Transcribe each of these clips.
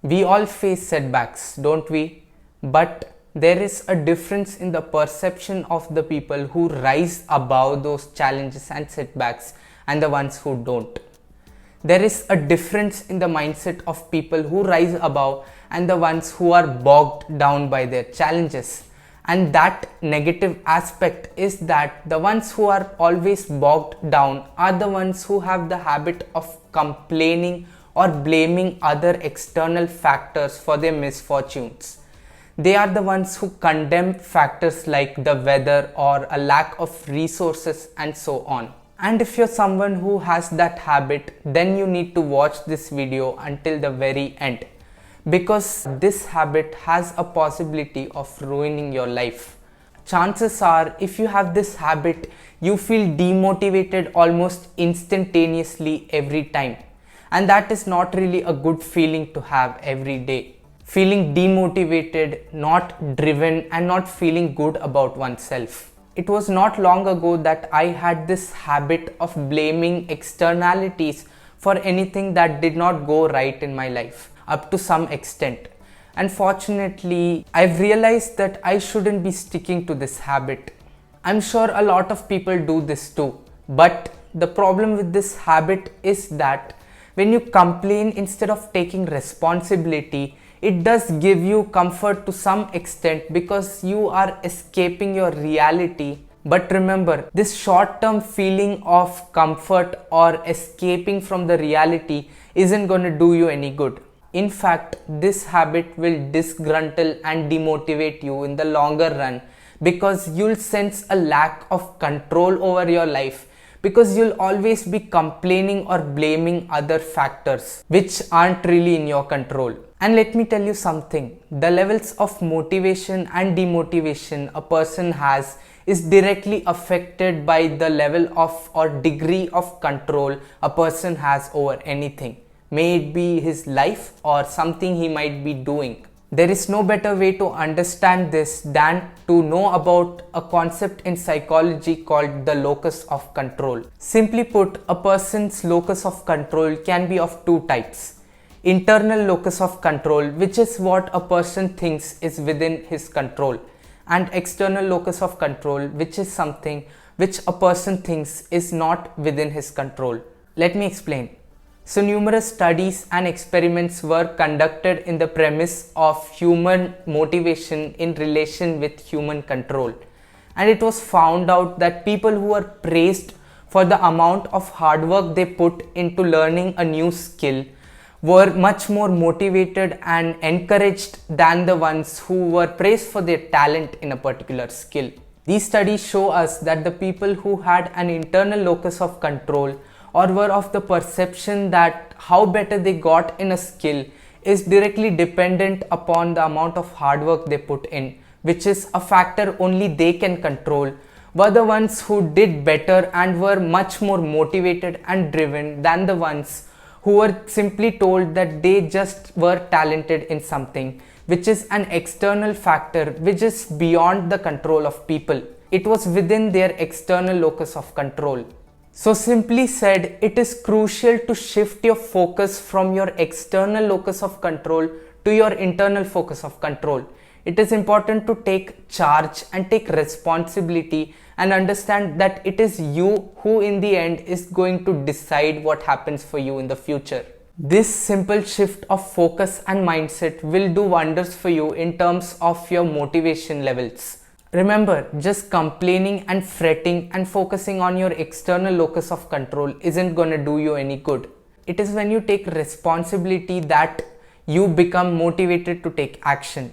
We all face setbacks, don't we? But there is a difference in the perception of the people who rise above those challenges and setbacks and the ones who don't. There is a difference in the mindset of people who rise above and the ones who are bogged down by their challenges. And that negative aspect is that the ones who are always bogged down are the ones who have the habit of complaining or blaming other external factors for their misfortunes. They are the ones who condemn factors like the weather or a lack of resources and so on. And if you're someone who has that habit, then you need to watch this video until the very end, because this habit has a possibility of ruining your life. Chances are, if you have this habit, you feel demotivated almost instantaneously every time. And that is not really a good feeling to have every day. Feeling demotivated, not driven, and not feeling good about oneself. It was not long ago that I had this habit of blaming externalities for anything that did not go right in my life, up to some extent. Unfortunately, I've realized that I shouldn't be sticking to this habit. I'm sure a lot of people do this too. But the problem with this habit is that when you complain instead of taking responsibility, it does give you comfort to some extent because you are escaping your reality. But remember, this short-term feeling of comfort or escaping from the reality isn't going to do you any good. In fact, this habit will disgruntle and demotivate you in the longer run, because you'll sense a lack of control over your life, because you'll always be complaining or blaming other factors which aren't really in your control. And let me tell you something, the levels of motivation and demotivation a person has is directly affected by the level of or degree of control a person has over anything. May it be his life or something he might be doing. There is no better way to understand this than to know about a concept in psychology called the locus of control. Simply put, a person's locus of control can be of two types. Internal locus of control, which is what a person thinks is within his control, and external locus of control, which is something which a person thinks is not within his control. Let me explain. So numerous studies and experiments were conducted in the premise of human motivation in relation with human control. And it was found out that people who were praised for the amount of hard work they put into learning a new skill were much more motivated and encouraged than the ones who were praised for their talent in a particular skill. These studies show us that the people who had an internal locus of control or were of the perception that how better they got in a skill is directly dependent upon the amount of hard work they put in, which is a factor only they can control, were the ones who did better and were much more motivated and driven than the ones who were simply told that they just were talented in something, which is an external factor which is beyond the control of people. It was within their external locus of control. So simply said, it is crucial to shift your focus from your external locus of control to your internal focus of control. It is important to take charge and take responsibility and understand that it is you who in the end is going to decide what happens for you in the future. This simple shift of focus and mindset will do wonders for you in terms of your motivation levels. Remember, just complaining and fretting and focusing on your external locus of control isn't going to do you any good. It is when you take responsibility that you become motivated to take action.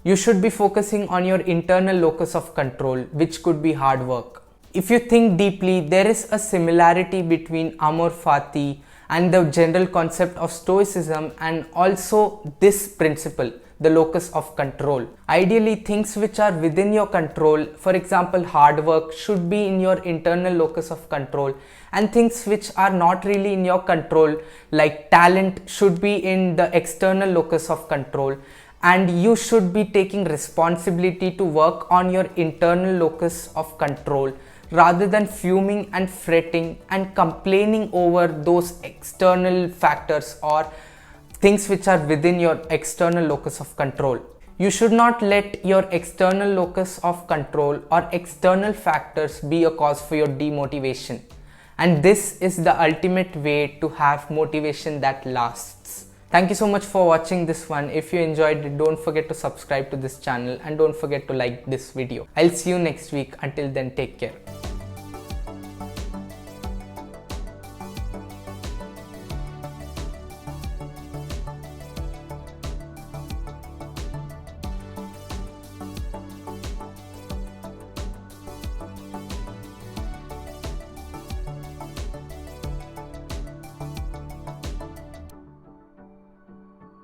You should be focusing on your internal locus of control, which could be hard work. If you think deeply, there is a similarity between amor fati and the general concept of stoicism and also this principle, the locus of control. Ideally, things which are within your control, for example hard work, should be in your internal locus of control, and things which are not really in your control like talent should be in the external locus of control, and you should be taking responsibility to work on your internal locus of control rather than fuming and fretting and complaining over those external factors or things which are within your external locus of control. You should not let your external locus of control or external factors be a cause for your demotivation. And this is the ultimate way to have motivation that lasts. Thank you so much for watching this one. If you enjoyed it, don't forget to subscribe to this channel and don't forget to like this video. I'll see you next week. Until then, take care.